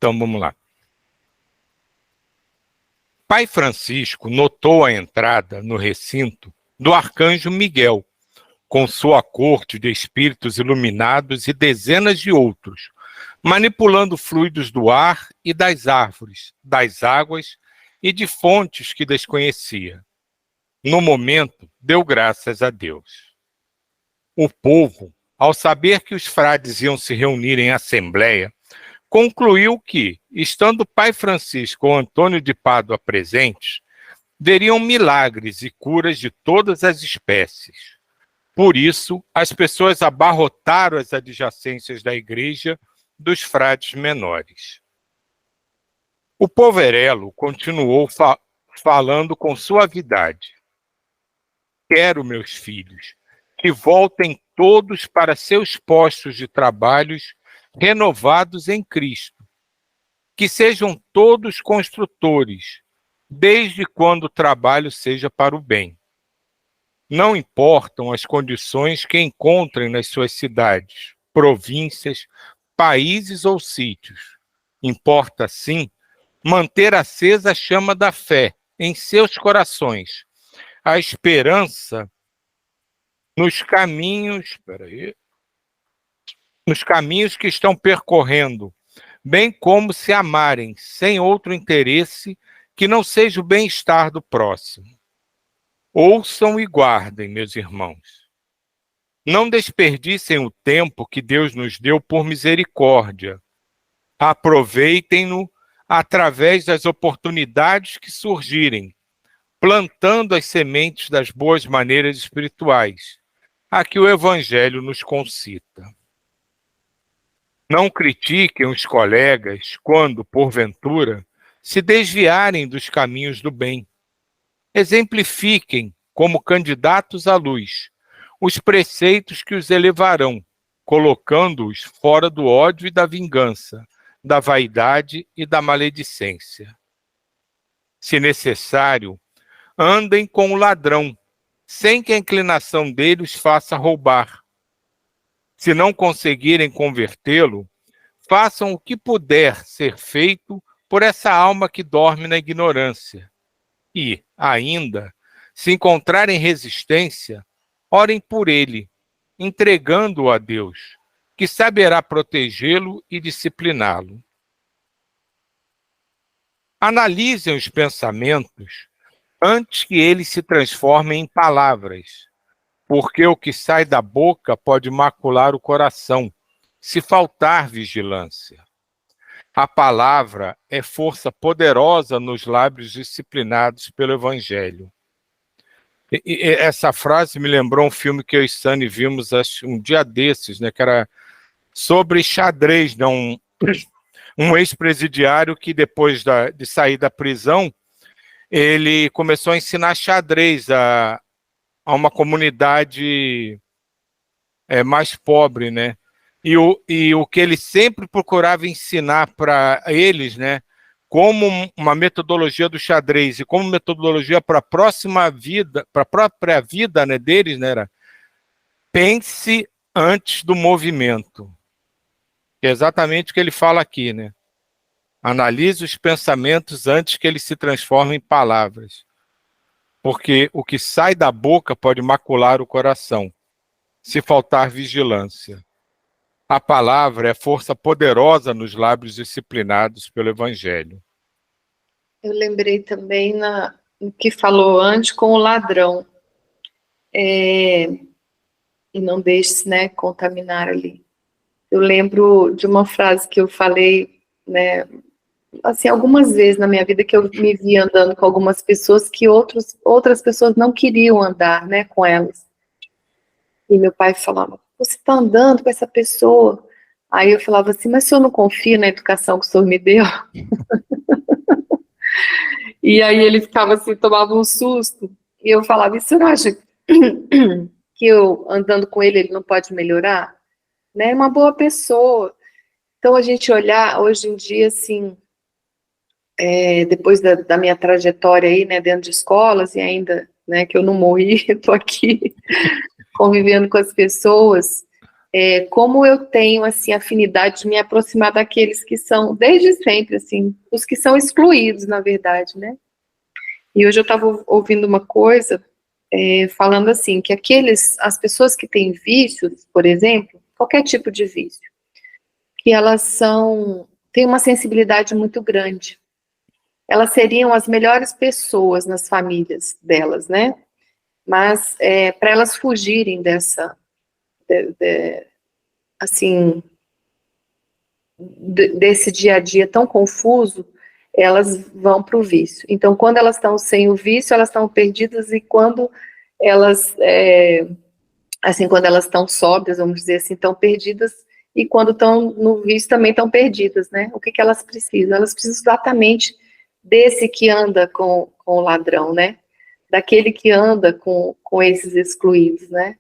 Então, vamos lá. Pai Francisco notou a entrada no recinto do arcanjo Miguel, com sua corte de espíritos iluminados e dezenas de outros, manipulando fluidos do ar e das árvores, das águas e de fontes que desconhecia. No momento, deu graças a Deus. O povo, ao saber que os frades iam se reunir em assembleia, concluiu que, estando Pai Francisco ou Antônio de Pádua presentes, veriam milagres e curas de todas as espécies. Por isso, as pessoas abarrotaram as adjacências da igreja dos frades menores. O poverello continuou falando com suavidade. Quero, meus filhos, que voltem todos para seus postos de trabalhos renovados em Cristo. Que sejam todos construtores, desde quando o trabalho seja para o bem. Não importam as condições que encontrem nas suas cidades, províncias, países ou sítios. Importa, sim, manter acesa a chama da fé em seus corações, a esperança nos caminhos que estão percorrendo, bem como se amarem sem outro interesse que não seja o bem-estar do próximo. Ouçam e guardem, meus irmãos. Não desperdicem o tempo que Deus nos deu por misericórdia. Aproveitem-no através das oportunidades que surgirem, plantando as sementes das boas maneiras espirituais, a que o Evangelho nos concita. Não critiquem os colegas quando, porventura, se desviarem dos caminhos do bem. Exemplifiquem, como candidatos à luz, os preceitos que os elevarão, colocando-os fora do ódio e da vingança, da vaidade e da maledicência. Se necessário, andem com o ladrão, sem que a inclinação dele os faça roubar. Se não conseguirem convertê-lo, façam o que puder ser feito por essa alma que dorme na ignorância. E, ainda, se encontrarem resistência, orem por ele, entregando-o a Deus, que saberá protegê-lo e discipliná-lo. Analisem os pensamentos antes que eles se transformem em palavras, porque o que sai da boca pode macular o coração, se faltar vigilância. A palavra é força poderosa nos lábios disciplinados pelo Evangelho. E essa frase me lembrou um filme que eu e Sani vimos um dia desses, né, que era sobre xadrez, né, um ex-presidiário que depois de sair da prisão, ele começou a ensinar xadrez a uma comunidade mais pobre, né? E o que ele sempre procurava ensinar para eles, né, como uma metodologia do xadrez e como metodologia para a próxima vida, para a própria vida, né, deles, né, era pense antes do movimento. Que é exatamente o que ele fala aqui, né? Analise os pensamentos antes que eles se transformem em palavras. Porque o que sai da boca pode macular o coração, se faltar vigilância. A palavra é força poderosa nos lábios disciplinados pelo Evangelho. Eu lembrei também no que falou antes com o ladrão. E não deixe-se, né, contaminar ali. Eu lembro de uma frase que eu falei, né, assim, algumas vezes na minha vida, que eu me vi andando com algumas pessoas que outras pessoas não queriam andar, né, com elas. E meu pai falava, você está andando com essa pessoa? Aí eu falava assim, mas o senhor não confia na educação que o senhor me deu? E aí ele ficava assim, tomava um susto. E eu falava, e você não acha que eu, andando com ele não pode melhorar? Né? É uma boa pessoa. Então a gente olhar, hoje em dia, assim, depois da minha trajetória aí, né, dentro de escolas, e ainda, né, que eu não morri, eu tô aqui convivendo com as pessoas, como eu tenho, assim, afinidade de me aproximar daqueles que são, desde sempre, assim, os que são excluídos, na verdade, né? E hoje eu estava ouvindo uma coisa, falando assim, que as pessoas que têm vícios, por exemplo, qualquer tipo de vício, que elas têm uma sensibilidade muito grande. Elas seriam as melhores pessoas nas famílias delas, né? Mas para elas fugirem assim, desse dia a dia tão confuso, elas vão para o vício. Então, quando elas estão sem o vício, elas estão perdidas, e quando elas, quando elas estão sóbrias, vamos dizer assim, estão perdidas, e quando estão no vício também estão perdidas, né? O que elas precisam? Elas precisam exatamente desse que anda com o ladrão, né? Daquele que anda com esses excluídos, né?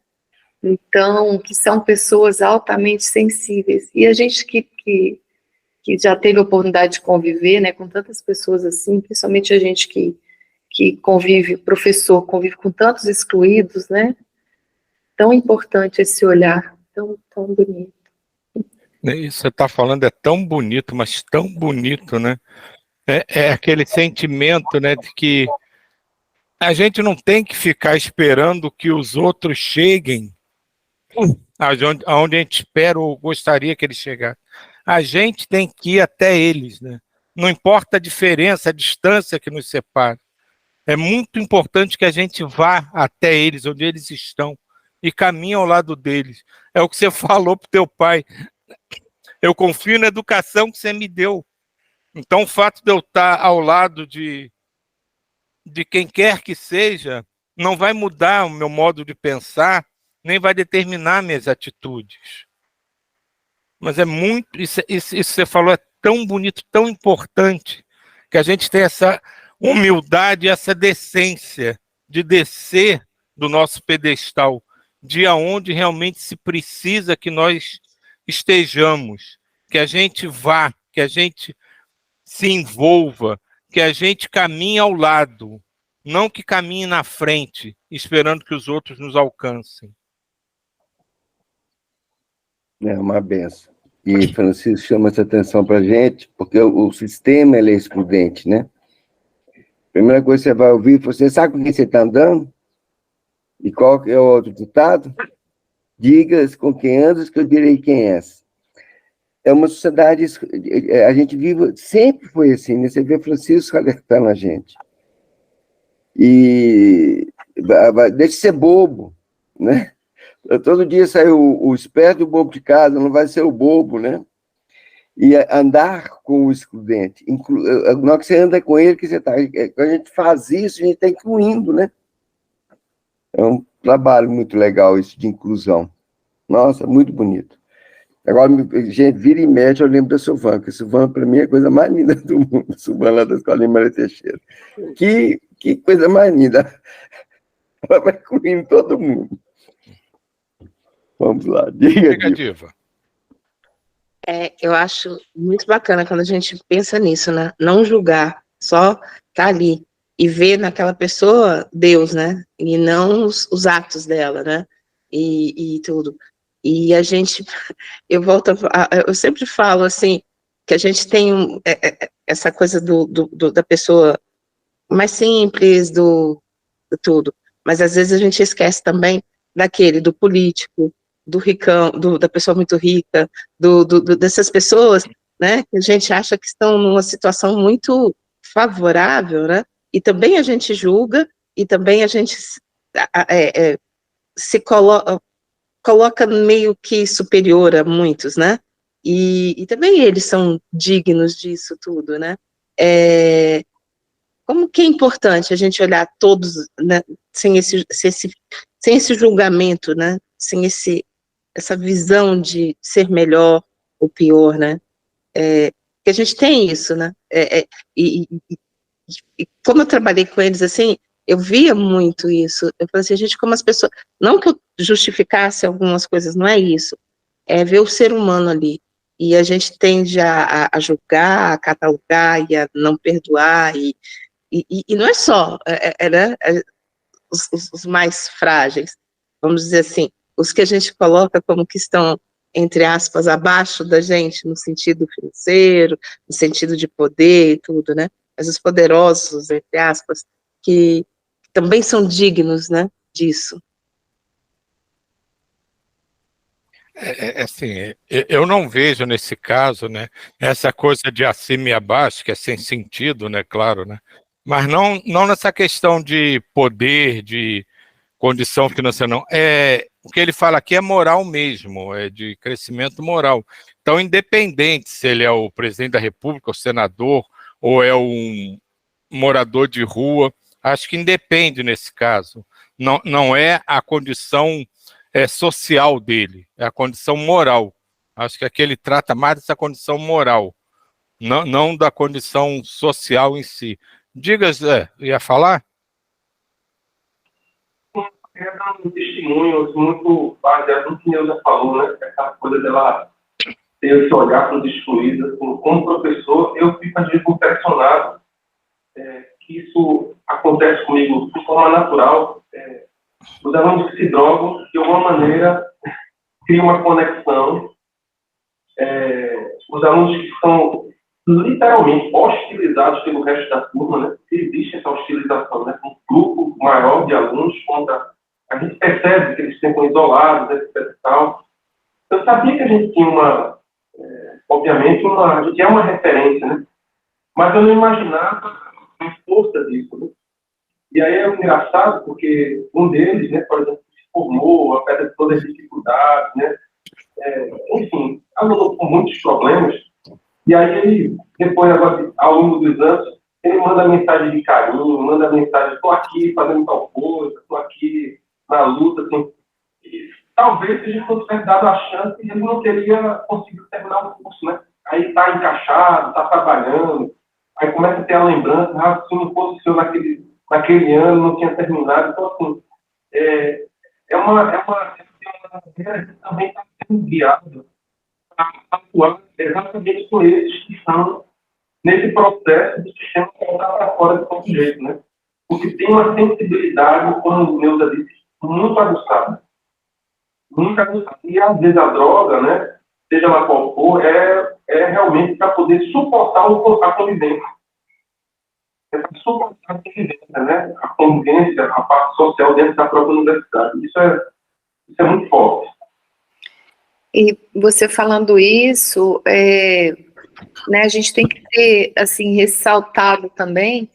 Então, que são pessoas altamente sensíveis. E a gente que já teve a oportunidade de conviver, né, com tantas pessoas assim, principalmente a gente que convive, professor, convive com tantos excluídos, né? Tão importante esse olhar, tão bonito. Isso que você está falando é tão bonito, mas tão bonito, né? É aquele sentimento, né, de que a gente não tem que ficar esperando que os outros cheguem aonde a gente espera ou gostaria que eles chegassem. A gente tem que ir até eles, né? Não importa a diferença, a distância que nos separa. É muito importante que a gente vá até eles, onde eles estão, e caminhe ao lado deles. É o que você falou para o teu pai. Eu confio na educação que você me deu. Então, o fato de eu estar ao lado de quem quer que seja, não vai mudar o meu modo de pensar, nem vai determinar minhas atitudes. Mas é muito, isso que você falou é tão bonito, tão importante, que a gente tem essa humildade, essa decência de descer do nosso pedestal, de aonde realmente se precisa que nós estejamos, que a gente vá, que a gente se envolva, que a gente caminhe ao lado, não que caminhe na frente, esperando que os outros nos alcancem. É uma benção. E Francisco chama essa atenção para a gente, porque o sistema ele é excludente, né? Primeira coisa que você vai ouvir, você sabe com quem você está andando? E qual é o outro ditado? Digas com quem andas que eu direi quem és. É uma sociedade, a gente vive, sempre foi assim, né? Você vê Francisco alertando a gente. E deixa de ser bobo, né? Todo dia sai o esperto e o bobo de casa, não vai ser o bobo, né? E andar com o excludente. Na hora que você anda com ele, que você tá, quando a gente faz isso, a gente está incluindo, né? É um trabalho muito legal isso de inclusão. Nossa, muito bonito. Agora, gente, vira e mexe, eu lembro da Silvana, porque Silvana, para mim, é a coisa mais linda do mundo. Silvana, lá da Escolinha Maria Teixeira. Que coisa mais linda. Ela vai incluindo todo mundo. Vamos lá, diga, Diva. Eu acho muito bacana quando a gente pensa nisso, né? Não julgar, só estar ali e ver naquela pessoa Deus, né? E não os atos dela, né? E tudo. E a gente, eu sempre falo assim, que a gente tem essa coisa da pessoa mais simples, do tudo. Mas às vezes a gente esquece também do político, do ricão, da pessoa muito rica, dessas pessoas, né, que a gente acha que estão numa situação muito favorável, né, e também a gente julga, e também a gente se coloca meio que superior a muitos, né, e também eles são dignos disso tudo, né, como que é importante a gente olhar todos, né, sem esse julgamento, né, sem essa visão de ser melhor ou pior, né, que a gente tem isso, né, e como eu trabalhei com eles, assim, eu via muito isso, eu falei assim, gente, como as pessoas, não que eu justificasse algumas coisas, não é isso, é ver o ser humano ali, e a gente tende a julgar, a catalogar, e a não perdoar, e não é só, né, os mais frágeis, vamos dizer assim, os que a gente coloca como que estão entre aspas, abaixo da gente, no sentido financeiro, no sentido de poder e tudo, né? Mas os poderosos, entre aspas, que também são dignos, né, disso. Assim, eu não vejo nesse caso, né, essa coisa de acima e abaixo, que é sem sentido, né, claro, né, mas não nessa questão de poder, de condição financeira, não. O que ele fala aqui é moral mesmo, é de crescimento moral. Então, independente se ele é o presidente da República, o senador, ou é um morador de rua, acho que independe nesse caso. Não é a condição social dele, é a condição moral. Acho que aqui ele trata mais dessa condição moral, não da condição social em si. Diga, Zé, ia falar? Quero dar um testemunho muito baseado no que Neuza falou, né? Essa coisa dela ter esse olhar para os excluídos. Assim, como professor, eu fico às vezes impressionado que isso acontece comigo de forma natural. Os alunos que se drogam, de alguma maneira, criam uma conexão. Os alunos que são literalmente hostilizados pelo resto da turma, né? Existe essa hostilização, né? Um grupo maior de alunos contra. A gente percebe que eles se sentem isolados, etc. E tal. Eu sabia que a gente tinha obviamente, a gente é uma referência, né? Mas eu não imaginava a força disso, né? E aí é engraçado, porque um deles, né, por exemplo, se formou, apesar de todas as dificuldades, né? Enfim, aluno com muitos problemas. E aí ele, depois, agora, ao longo dos anos, ele manda mensagem de carinho, manda mensagem, estou aqui fazendo tal coisa, estou aqui na luta, assim. E talvez se a gente não tivesse dado a chance, ele não teria conseguido terminar o curso, né? Aí está encaixado, está trabalhando, aí começa a ter a lembrança, se não fosse o seu naquele ano, não tinha terminado. Então, assim, é uma carreira que também está sendo guiada a atuar exatamente com eles que estão nesse processo de sistema colocar para fora de qualquer jeito, né? Porque tem uma sensibilidade, como o Neuza disse, muito aguçada. Muito aguçada. E, às vezes, a droga, né, seja lá qual for, é realmente para poder suportar a convivência. É para suportar a convivência, né? A convivência, a parte social dentro da própria universidade. Isso é muito forte. E você falando isso, né, a gente tem que ter, assim, ressaltado também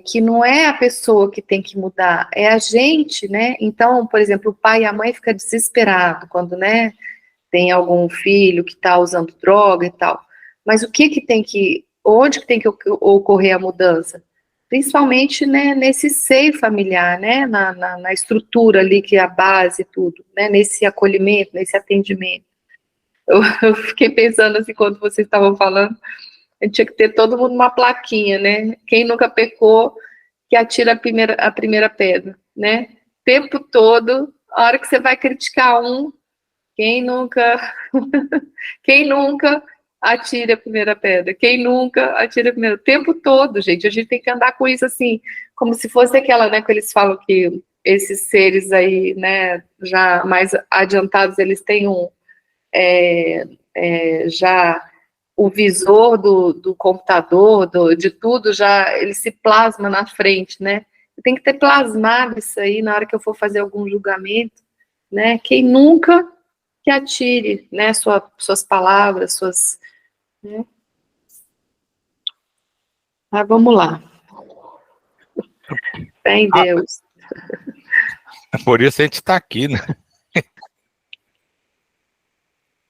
que não é a pessoa que tem que mudar, é a gente, né? Então, por exemplo, o pai e a mãe ficam desesperados quando, né, tem algum filho que está usando droga e tal. Mas onde que tem que ocorrer a mudança? Principalmente, né, nesse seio familiar, né, na estrutura ali, que é a base e tudo, né, nesse acolhimento, nesse atendimento. Eu fiquei pensando assim, quando vocês estavam falando, a gente tinha que ter todo mundo uma plaquinha, né, quem nunca pecou, que atira a primeira pedra, né, o tempo todo, a hora que você vai criticar quem nunca atire a primeira pedra, quem nunca atira a primeira, o tempo todo, gente, a gente tem que andar com isso assim, como se fosse aquela, né, que eles falam que esses seres aí, né, já mais adiantados, eles têm já o visor do computador, de tudo, já ele se plasma na frente, né, tem que ter plasmado isso aí na hora que eu for fazer algum julgamento, né, quem nunca que atire, né, suas palavras, né? Mas vamos lá. Fé em Deus. Por isso a gente está aqui, né?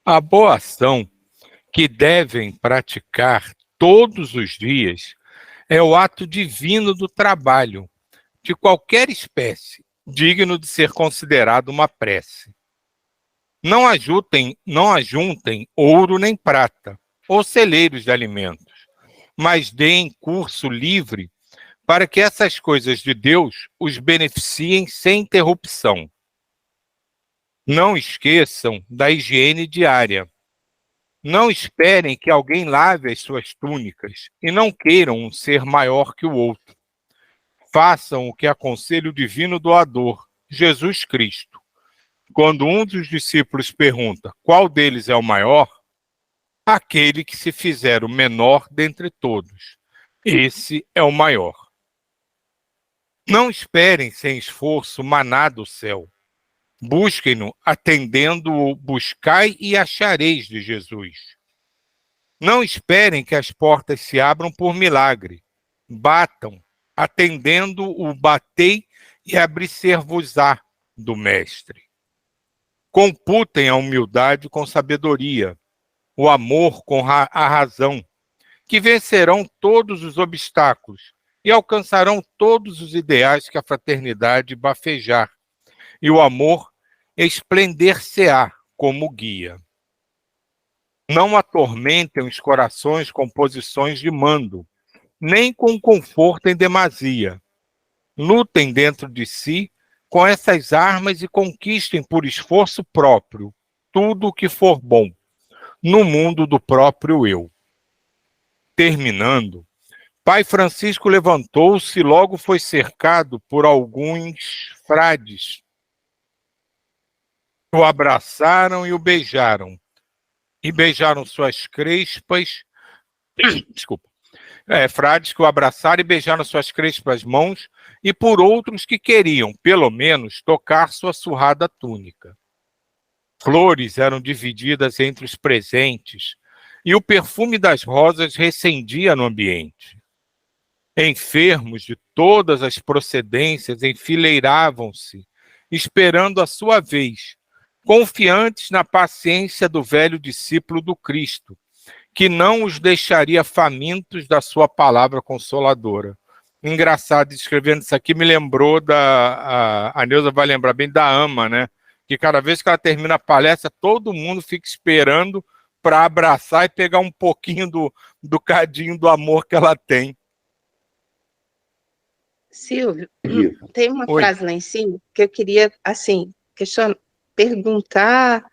A boa ação que devem praticar todos os dias é o ato divino do trabalho, de qualquer espécie, digno de ser considerado uma prece. Não ajuntem ouro nem prata, ou celeiros de alimentos, mas deem curso livre para que essas coisas de Deus os beneficiem sem interrupção. Não esqueçam da higiene diária. Não esperem que alguém lave as suas túnicas e não queiram um ser maior que o outro. Façam o que aconselha o divino doador, Jesus Cristo. quando um dos discípulos pergunta qual deles é o maior, aquele que se fizer o menor dentre todos. Esse é o maior. Não esperem sem esforço maná do céu. Busquem-no atendendo o buscai e achareis de Jesus. Não esperem que as portas se abram por milagre. Batam, atendendo o batei e abrir-se-vos-á do Mestre. Computem a humildade com sabedoria, o amor com a razão, que vencerão todos os obstáculos e alcançarão todos os ideais que a fraternidade bafejar, e o amor esplender-se-á como guia. Não atormentem os corações com posições de mando, nem com conforto em demasia. Lutem dentro de si com essas armas e conquistem por esforço próprio tudo o que for bom, no mundo do próprio eu. Terminando, Pai Francisco levantou-se e logo foi cercado por alguns frades. O abraçaram e o beijaram. E beijaram suas crespas... Desculpa. Frades que o abraçaram e beijaram suas crespas mãos, e por outros que queriam, pelo menos, tocar sua surrada túnica. Flores eram divididas entre os presentes, e o perfume das rosas recendia no ambiente. Enfermos de todas as procedências enfileiravam-se, esperando a sua vez, confiantes na paciência do velho discípulo do Cristo, que não os deixaria famintos da sua palavra consoladora. Engraçado, escrevendo isso aqui, me lembrou a Neuza vai lembrar bem da AMA, né? Que cada vez que ela termina a palestra, todo mundo fica esperando para abraçar e pegar um pouquinho do cadinho do amor que ela tem. Silvio, tem uma frase lá em cima que eu queria, assim, perguntar,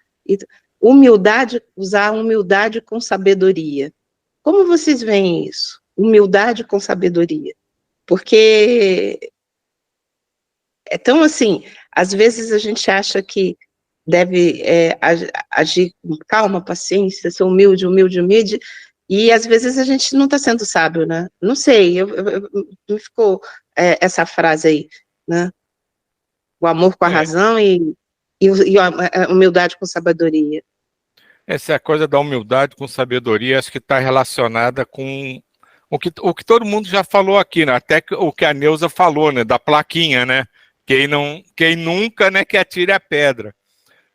humildade, usar a humildade com sabedoria. Como vocês veem isso? Humildade com sabedoria. Porque é tão assim, às vezes a gente acha que deve agir com calma, paciência, ser humilde, e às vezes a gente não está sendo sábio, né? Não sei, me ficou essa frase aí, né? O amor com a razão e a humildade com sabedoria. Essa é a coisa da humildade com sabedoria, acho que está relacionada com o que todo mundo já falou aqui, né? Até o que a Neuza falou, né? Da plaquinha, né? Quem nunca, né, que atire a pedra.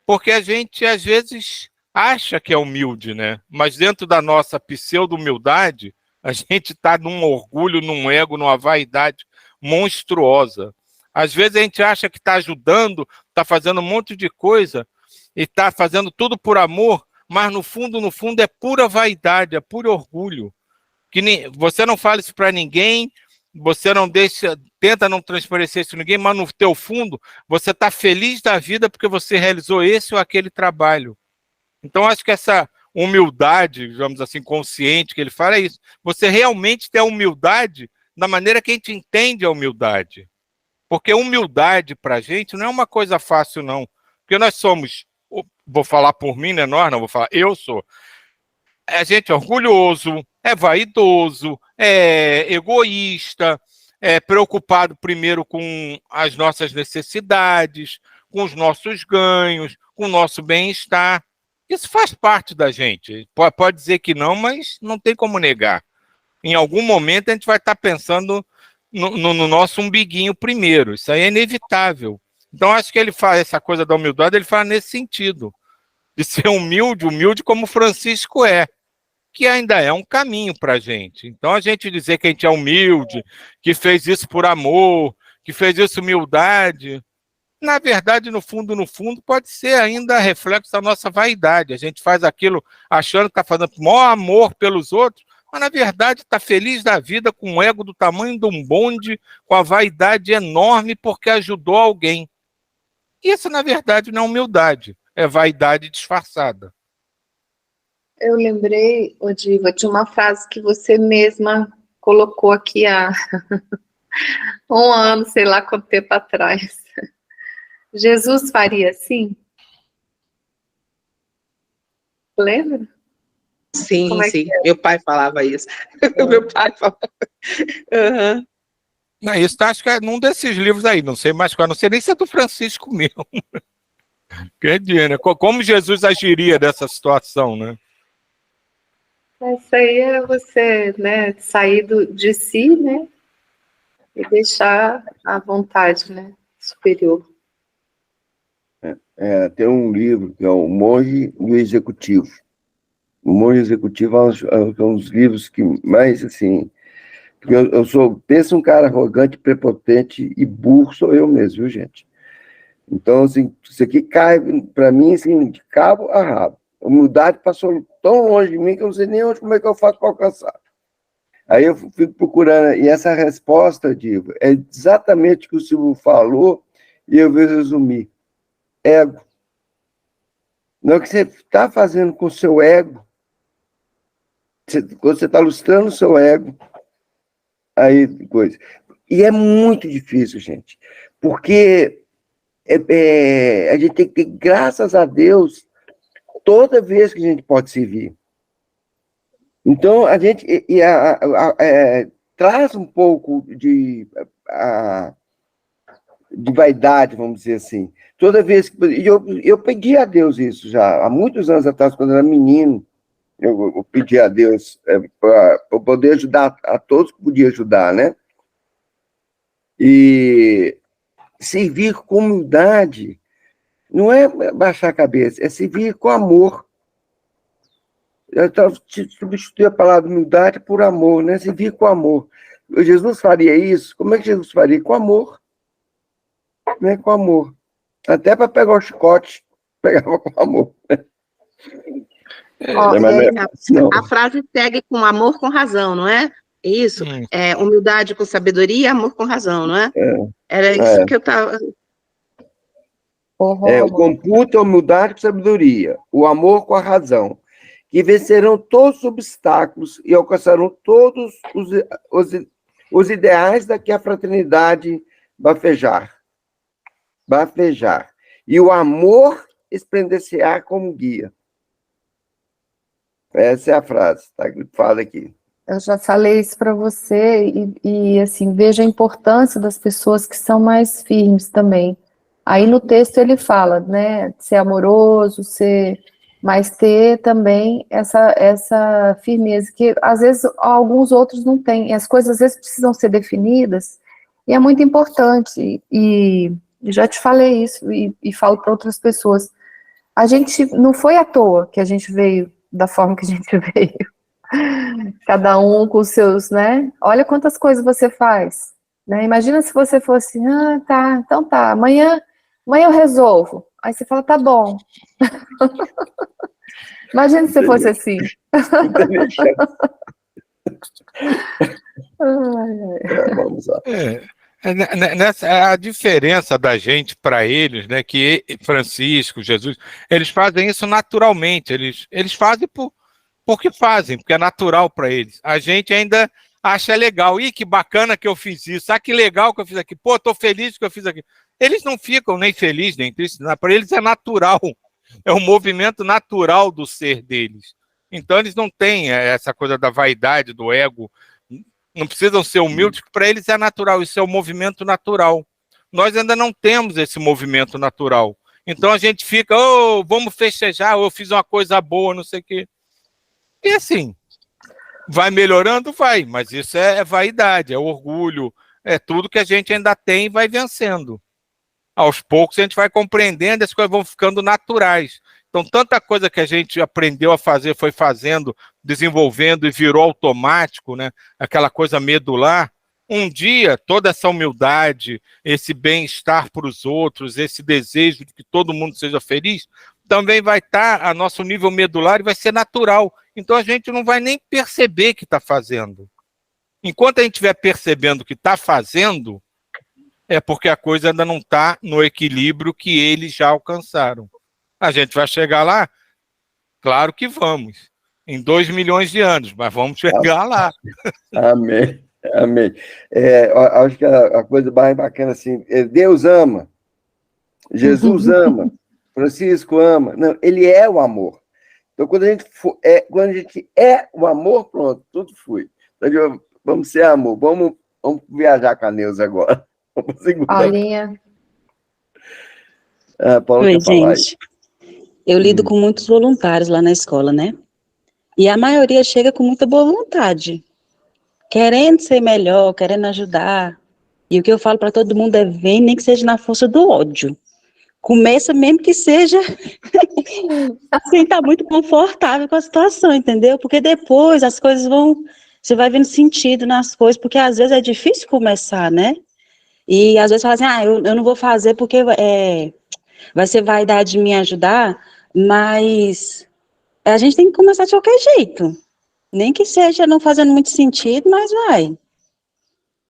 Porque a gente, às vezes, acha que é humilde, né? Mas dentro da nossa pseudo-humildade, a gente está num orgulho, num ego, numa vaidade monstruosa. Às vezes a gente acha que está ajudando, está fazendo um monte de coisa, e está fazendo tudo por amor, mas no fundo é pura vaidade, é puro orgulho. Você não fala isso para ninguém, você não tenta não transparecer isso para ninguém, mas no teu fundo você está feliz da vida porque você realizou esse ou aquele trabalho. Então acho que essa humildade, digamos assim, consciente que ele fala é isso. Você realmente tem a humildade da maneira que a gente entende a humildade. Porque humildade para a gente não é uma coisa fácil, não. Porque nós somos, vou falar por mim, né? Nós não vou falar, eu sou. A gente é orgulhoso, é vaidoso, é egoísta, é preocupado primeiro com as nossas necessidades, com os nossos ganhos, com o nosso bem-estar. Isso faz parte da gente. Pode dizer que não, mas não tem como negar. Em algum momento a gente vai estar pensando no nosso umbiguinho primeiro. Isso aí é inevitável. Então acho que ele fala essa coisa da humildade, ele fala nesse sentido. De ser humilde como Francisco é, que ainda é um caminho para a gente. Então, a gente dizer que a gente é humilde, que fez isso por amor, que fez isso humildade, na verdade, no fundo, pode ser ainda reflexo da nossa vaidade. A gente faz aquilo achando que está fazendo o maior amor pelos outros, mas, na verdade, está feliz da vida com o ego do tamanho de um bonde, com a vaidade enorme porque ajudou alguém. Isso, na verdade, não é humildade. É vaidade disfarçada. Eu lembrei, Diva, de uma frase que você mesma colocou aqui há um ano, sei lá quanto tempo atrás. Jesus faria assim? Lembra? Sim, Como é sim. que é? Meu pai falava isso. Meu pai falava. Uhum. Não, isso acho que é num desses livros aí, não sei mais qual, não sei nem se é do Francisco mesmo. Quer dizer, né? Como Jesus agiria dessa situação, né? Isso aí é você, né, sair de si, né, e deixar a vontade, né, superior. Tem um livro que é O Monge e o Executivo. O Monge Executivo é um dos livros que mais, assim... Porque pensa um cara arrogante, prepotente e burro, sou eu mesmo, viu, gente? Então, assim, isso aqui cai, para mim, assim, de cabo a rabo. A humildade passou tão longe de mim que eu não sei nem como é que eu faço para alcançar. Aí eu fico procurando, e essa resposta, Diva, é exatamente o que o Silvio falou, e eu vou resumir. Ego. Não é o que você está fazendo com o seu ego, quando você está lustrando o seu ego, aí coisa. E é muito difícil, gente, porque a gente tem que ter, graças a Deus, toda vez que a gente pode servir. Então, a gente traz um pouco de vaidade, vamos dizer assim. Toda vez que... Eu pedi a Deus isso já, há muitos anos atrás, quando eu era menino, eu pedi a Deus para poder ajudar a todos que podia ajudar, né? E servir com humildade não é baixar a cabeça, é servir com amor. Então, substituir a palavra humildade por amor, né? Servir com amor. Jesus faria isso? Como é que Jesus faria? Com amor. Né? Com amor. Até para pegar o chicote, pegava com amor. Ó, A frase segue com amor com razão, não é? Isso. Humildade com sabedoria, amor com razão, não é? Era isso que eu estava... O computa a humildade com sabedoria, o amor com a razão, que vencerão todos os obstáculos e alcançarão todos os ideais da que a fraternidade bafejar. E o amor esplendecerá como guia. Essa é a frase, tá? Que fala aqui. Eu já falei isso para você e, assim, veja a importância das pessoas que são mais firmes também. Aí no texto ele fala, né, ser amoroso, mas ter também essa firmeza, que às vezes alguns outros não têm, as coisas às vezes precisam ser definidas, e é muito importante, e já te falei isso, e falo para outras pessoas, a gente, não foi à toa que a gente veio da forma que a gente veio, cada um com os seus, né, olha quantas coisas você faz, né, imagina se você fosse, tá, então tá, amanhã eu resolvo. Aí você fala, tá bom. Imagina se você fosse assim. Vamos lá. A diferença da gente para eles, né, que Francisco, Jesus, eles fazem isso naturalmente. Eles fazem porque fazem, porque é natural para eles. A gente ainda acha legal. Ih, que bacana que eu fiz isso. Ah, que legal que eu fiz aqui. Pô, tô feliz que eu fiz aqui. Eles não ficam nem felizes, nem tristes. Para eles é natural. É um movimento natural do ser deles. Então, eles não têm essa coisa da vaidade, do ego. Não precisam ser humildes, porque para eles é natural. Isso é um movimento natural. Nós ainda não temos esse movimento natural. Então, a gente fica, vamos festejar, eu fiz uma coisa boa, não sei o quê. E assim, vai melhorando? Vai. Mas isso é vaidade, é orgulho, é tudo que a gente ainda tem e vai vencendo. Aos poucos a gente vai compreendendo, as coisas vão ficando naturais. Então, tanta coisa que a gente aprendeu a fazer, foi fazendo, desenvolvendo e virou automático, né? Aquela coisa medular. Um dia, toda essa humildade, esse bem-estar para os outros, esse desejo de que todo mundo seja feliz, também vai estar a nosso nível medular e vai ser natural. Então, a gente não vai nem perceber que está fazendo. Enquanto a gente estiver percebendo que está fazendo, é porque a coisa ainda não está no equilíbrio que eles já alcançaram. A gente vai chegar lá? Claro que vamos. Em 2 milhões de anos, mas vamos chegar lá. Amém. Acho que a coisa mais bacana assim, Deus ama, Jesus ama, Francisco ama. Não, ele é o amor. Então, quando a gente é o amor, pronto, tudo foi. Então, vamos ser amor, vamos viajar com a Neuza agora. Vamos segurar. Paulinha. Paula Oi, quer falar aí. gente. Eu lido com muitos voluntários lá na escola, né? E a maioria chega com muita boa vontade, querendo ser melhor, querendo ajudar. E o que eu falo para todo mundo é: vem, nem que seja na força do ódio. Começa mesmo que seja sem estar muito confortável com a situação, entendeu? Porque depois as coisas você vai vendo sentido nas coisas, porque às vezes é difícil começar, né? E às vezes fala assim, eu não vou fazer porque vai ser vaidade de me ajudar, mas a gente tem que começar de qualquer jeito. Nem que seja não fazendo muito sentido, mas vai.